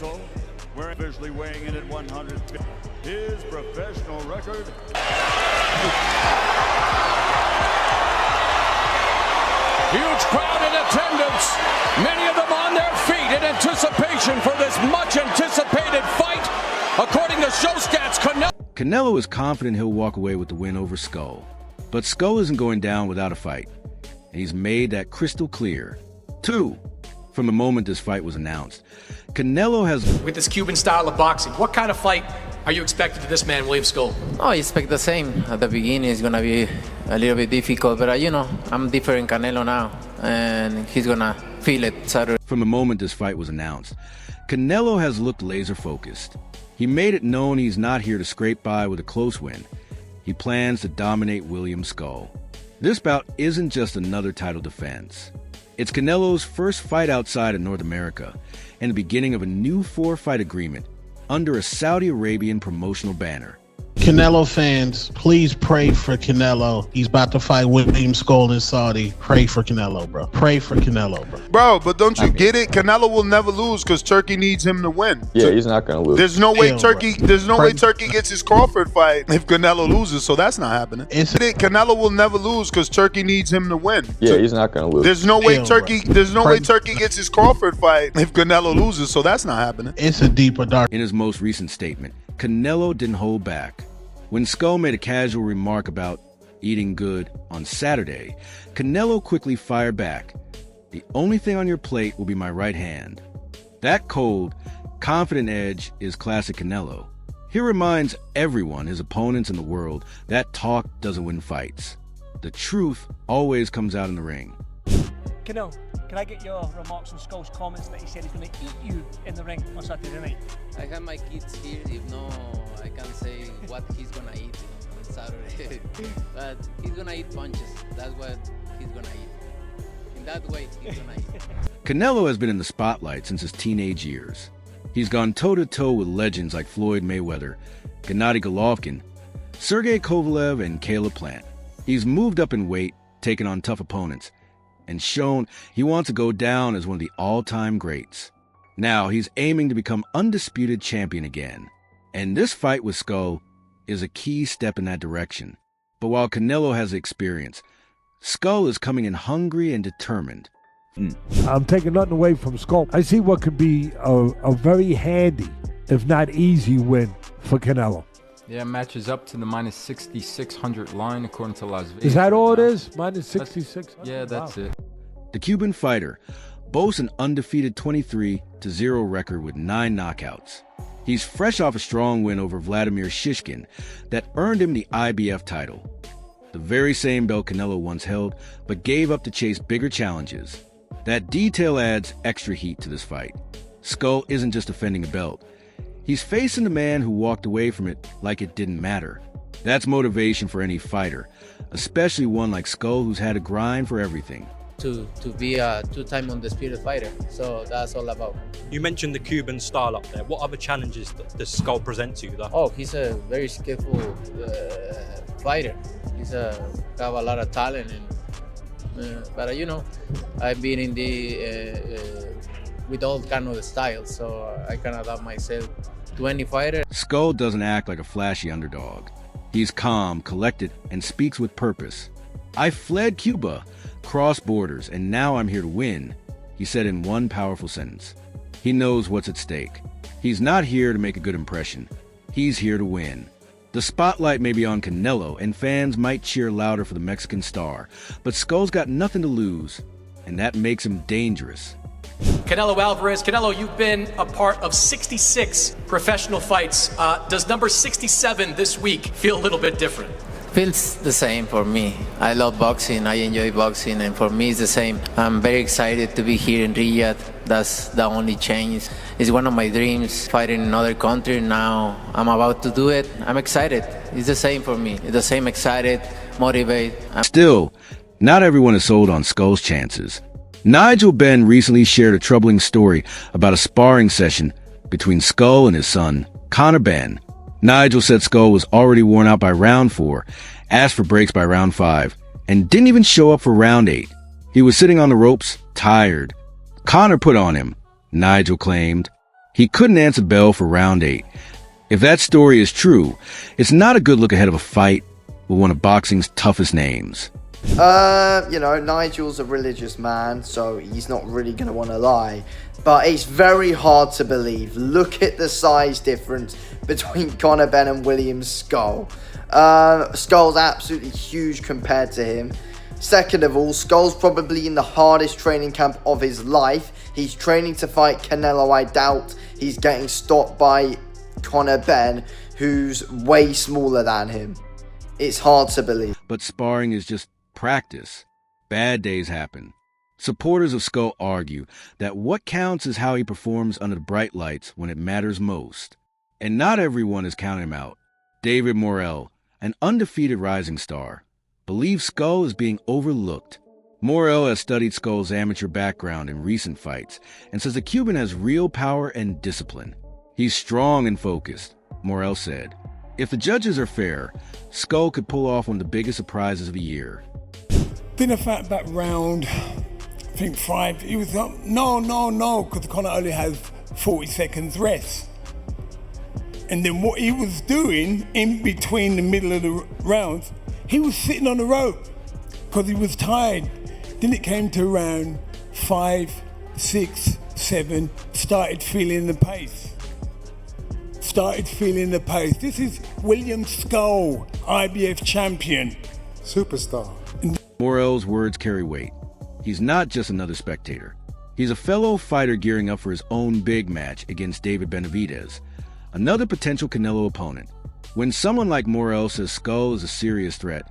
peso. We're officially weighing in at 150. His professional record. Huge crowd in attendance. Many of them on their feet in anticipation for this much anticipated fight. According to show stats, Canelo is confident he'll walk away with the win over Scull. But Scull isn't going down without a fight. And he's made that crystal clear. 2. From the moment this fight was announced, Canelo has... With this Cuban style of boxing, what kind of fight are you expecting to this man, William Scull? Oh, I expect the same. At the beginning, it's going to be a little bit difficult, but I'm different Canelo now, and he's going to feel it Saturday. From the moment this fight was announced, Canelo has looked laser-focused. He made it known he's not here to scrape by with a close win. He plans to dominate William Scull. This bout isn't just another title defense. It's Canelo's first fight outside of North America and the beginning of a new 4-fight agreement under a Saudi Arabian promotional banner. Canelo fans, please pray for Canelo. He's about to fight William Scull in Saudi. Pray for Canelo, bro. Pray for Canelo, bro. Bro, but don't you get it? Canelo will never lose because Turkey needs him to win. Yeah, he's not gonna lose. There's no way Turkey gets his Crawford fight if Canelo loses, so that's not happening. Canelo will never lose because Turkey needs him to win. Yeah, he's not gonna lose. There's no way Turkey gets his Crawford fight if Canelo loses, so that's not happening. It's a deeper dark. In his most recent statement, Canelo didn't hold back. When Scull made a casual remark about eating good on Saturday, Canelo quickly fired back. The only thing on your plate will be my right hand. That cold, confident edge is classic Canelo. He reminds everyone, his opponents in the world, that talk doesn't win fights. The truth always comes out in the ring. Canelo, can I get your remarks on Skull's comments that he said he's going to eat you in the ring on Saturday night? I have my kids here. If no, I can't say what he's going to eat on Saturday. But he's going to eat punches. That's what he's going to eat. In that way, he's going to eat. Canelo has been in the spotlight since his teenage years. He's gone toe-to-toe with legends like Floyd Mayweather, Gennady Golovkin, Sergey Kovalev, and Caleb Plant. He's moved up in weight, taken on tough opponents, and shown he wants to go down as one of the all-time greats. Now he's aiming to become undisputed champion again. And this fight with Scull is a key step in that direction. But while Canelo has experience, Scull is coming in hungry and determined. I'm taking nothing away from Scull. I see what could be a very handy, if not easy, win for Canelo. Yeah, matches up to the minus 6,600 line according to Las Vegas. Is that all it is? Minus 6,600? Yeah, that's it. The Cuban fighter boasts an undefeated 23-0 record with 9 knockouts. He's fresh off a strong win over Vladimir Shishkin that earned him the IBF title, the very same belt Canelo once held, but gave up to chase bigger challenges. That detail adds extra heat to this fight. Scull isn't just defending a belt. He's facing the man who walked away from it like it didn't matter. That's motivation for any fighter, especially one like Scull who's had to grind for everything. To be a 2-time undisputed fighter, so that's all about. You mentioned the Cuban style up there. What other challenges does Scull present to you? Oh, he's a very skillful fighter. He's got a lot of talent, but I've been in the with all kind of styles, so I can adapt myself to any fighter. Scull doesn't act like a flashy underdog. He's calm, collected, and speaks with purpose. I fled Cuba, crossed borders, and now I'm here to win, he said in one powerful sentence. He knows what's at stake. He's not here to make a good impression. He's here to win. The spotlight may be on Canelo, and fans might cheer louder for the Mexican star, but Skull's got nothing to lose, and that makes him dangerous. Canelo Alvarez. Canelo, you've been a part of 66 professional fights. Does number 67 this week feel a little bit different? Feels the same for me. I love boxing, I enjoy boxing, and for me it's the same. I'm very excited to be here in Riyadh. That's the only change. It's one of my dreams, fighting in another country. Now I'm about to do it. I'm excited. It's the same for me. It's the same, excited, motivated. Still, not everyone is sold on Skull's chances. Nigel Benn recently shared a troubling story about a sparring session between Scull and his son, Conor Benn. Nigel said Scull was already worn out by round 4, asked for breaks by round 5, and didn't even show up for round 8. He was sitting on the ropes, tired. Conor put on him, Nigel claimed. He couldn't answer bell for round 8. If that story is true, it's not a good look ahead of a fight with one of boxing's toughest names. You know, Nigel's a religious man, so he's not really going to want to lie. But it's very hard to believe. Look at the size difference between Conor Benn and William Scull. Skull's absolutely huge compared to him. Second of all, Skull's probably in the hardest training camp of his life. He's training to fight Canelo. I doubt he's getting stopped by Conor Benn, who's way smaller than him. It's hard to believe. But sparring is just practice. Bad days happen. Supporters of Scull argue that what counts is how he performs under the bright lights when it matters most. And not everyone is counting him out. David Morrell, an undefeated rising star, believes Scull is being overlooked. Morrell has studied Skull's amateur background in recent fights and says the Cuban has real power and discipline. He's strong and focused, Morrell said. If the judges are fair, Scull could pull off one of the biggest surprises of the year. Then the fact back round, I think 5, he was up, no, because Conor only has 40 seconds rest. And then what he was doing in between the middle of the rounds, he was sitting on the rope because he was tired. Then it came to round 5, 6, 7, started feeling the pace. This is William Scull, IBF champion. Superstar. Morrell's words carry weight. He's not just another spectator. He's a fellow fighter gearing up for his own big match against David Benavidez, another potential Canelo opponent. When someone like Morrell says Scull is a serious threat,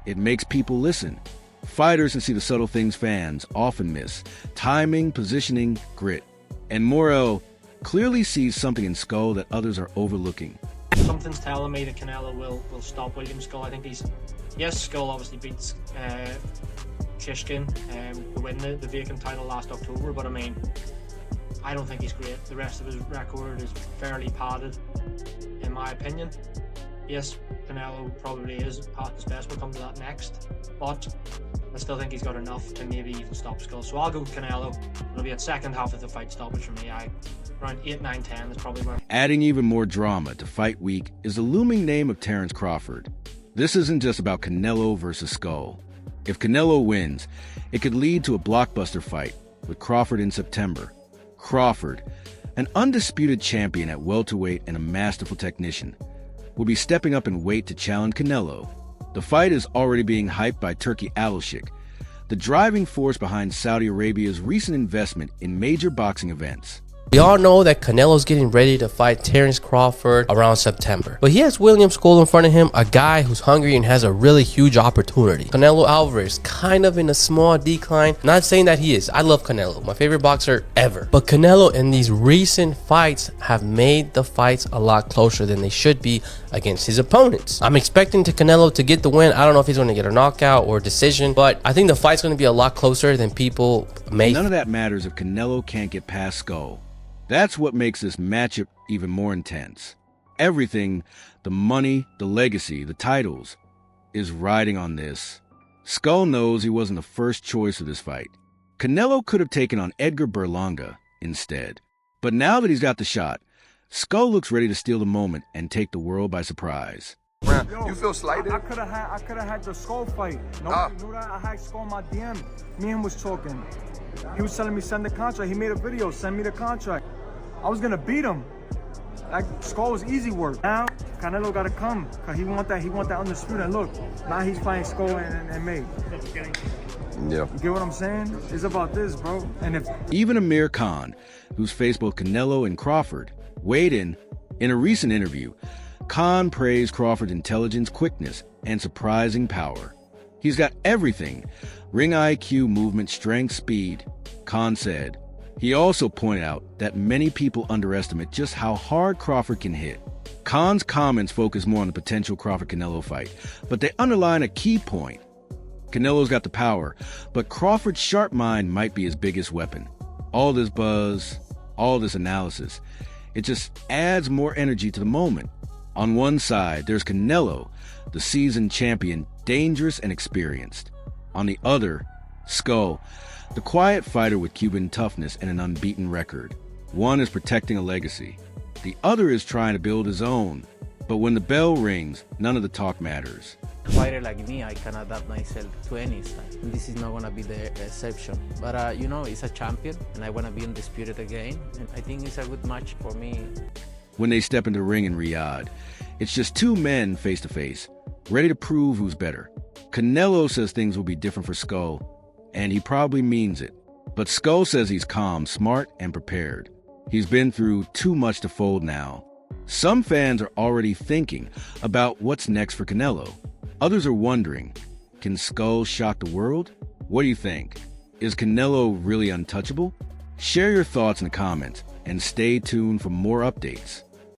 it makes people listen. Fighters can see the subtle things fans often miss: timing, positioning, grit. And Morrell clearly sees something in Scull that others are overlooking. Something's telling me that Canelo will stop William Scull. I think Scull obviously beats Shishkin to win the vacant title last October, but I mean, I don't think he's great. The rest of his record is fairly padded, in my opinion. Yes, Canelo probably is past his best. We'll come to that next, but I still think he's got enough to maybe even stop Scull. So I'll go with Canelo. It'll be at second half of the fight stoppage for me. Around 8, 9, 10 is probably where. Adding even more drama to fight week is the looming name of Terence Crawford. This isn't just about Canelo versus Scull. If Canelo wins, it could lead to a blockbuster fight with Crawford in September. Crawford, an undisputed champion at welterweight and a masterful technician, will be stepping up in weight to challenge Canelo. The fight is already being hyped by Turki Alashik, the driving force behind Saudi Arabia's recent investment in major boxing events. We all know that Canelo's getting ready to fight Terence Crawford around September. But he has William Scull in front of him, a guy who's hungry and has a really huge opportunity. Canelo Alvarez, kind of in a small decline. Not saying that he is. I love Canelo, my favorite boxer ever. But Canelo in these recent fights have made the fights a lot closer than they should be against his opponents. I'm expecting Canelo to get the win. I don't know if he's going to get a knockout or a decision, but I think the fight's going to be a lot closer than people may. None of that matters if Canelo can't get past Scull. That's what makes this matchup even more intense. Everything, the money, the legacy, the titles, is riding on this. Scull knows he wasn't the first choice of this fight. Canelo could have taken on Edgar Berlanga instead. But now that he's got the shot, Scull looks ready to steal the moment and take the world by surprise. Yo, you feel slighted? I could have had the Scull fight. Nobody knew that. I had Scull on my DM. Me and him was talking. He was telling me send the contract. He made a video, send me the contract. I was gonna beat him. Like, Scull was easy work. Now Canelo gotta come, cause he want that undisputed. And look, now he's fighting Scull and me. Yeah. You get what I'm saying? It's about this, bro. And if even Amir Khan, who's faced both Canelo and Crawford, weighed in a recent interview. Khan praised Crawford's intelligence, quickness, and surprising power. He's got everything: ring IQ, movement, strength, speed, Khan said. He also pointed out that many people underestimate just how hard Crawford can hit. Khan's comments focus more on the potential Crawford-Canelo fight, but they underline a key point. Canelo's got the power, but Crawford's sharp mind might be his biggest weapon. All this buzz, all this analysis, it just adds more energy to the moment. On one side, there's Canelo, the seasoned champion, dangerous and experienced. On the other, Scull, the quiet fighter with Cuban toughness and an unbeaten record. One is protecting a legacy. The other is trying to build his own. But when the bell rings, none of the talk matters. A fighter like me, I can adapt myself to any style. And this is not going to be the exception. But, you know, he's a champion, and I want to be undisputed again. And I think it's a good match for me. When they step into the ring in Riyadh, it's just two men face to face, ready to prove who's better. Canelo says things will be different for Scull, and he probably means it. But Scull says he's calm, smart, and prepared. He's been through too much to fold now. Some fans are already thinking about what's next for Canelo. Others are wondering, can Scull shock the world? What do you think? Is Canelo really untouchable? Share your thoughts in the comments and stay tuned for more updates.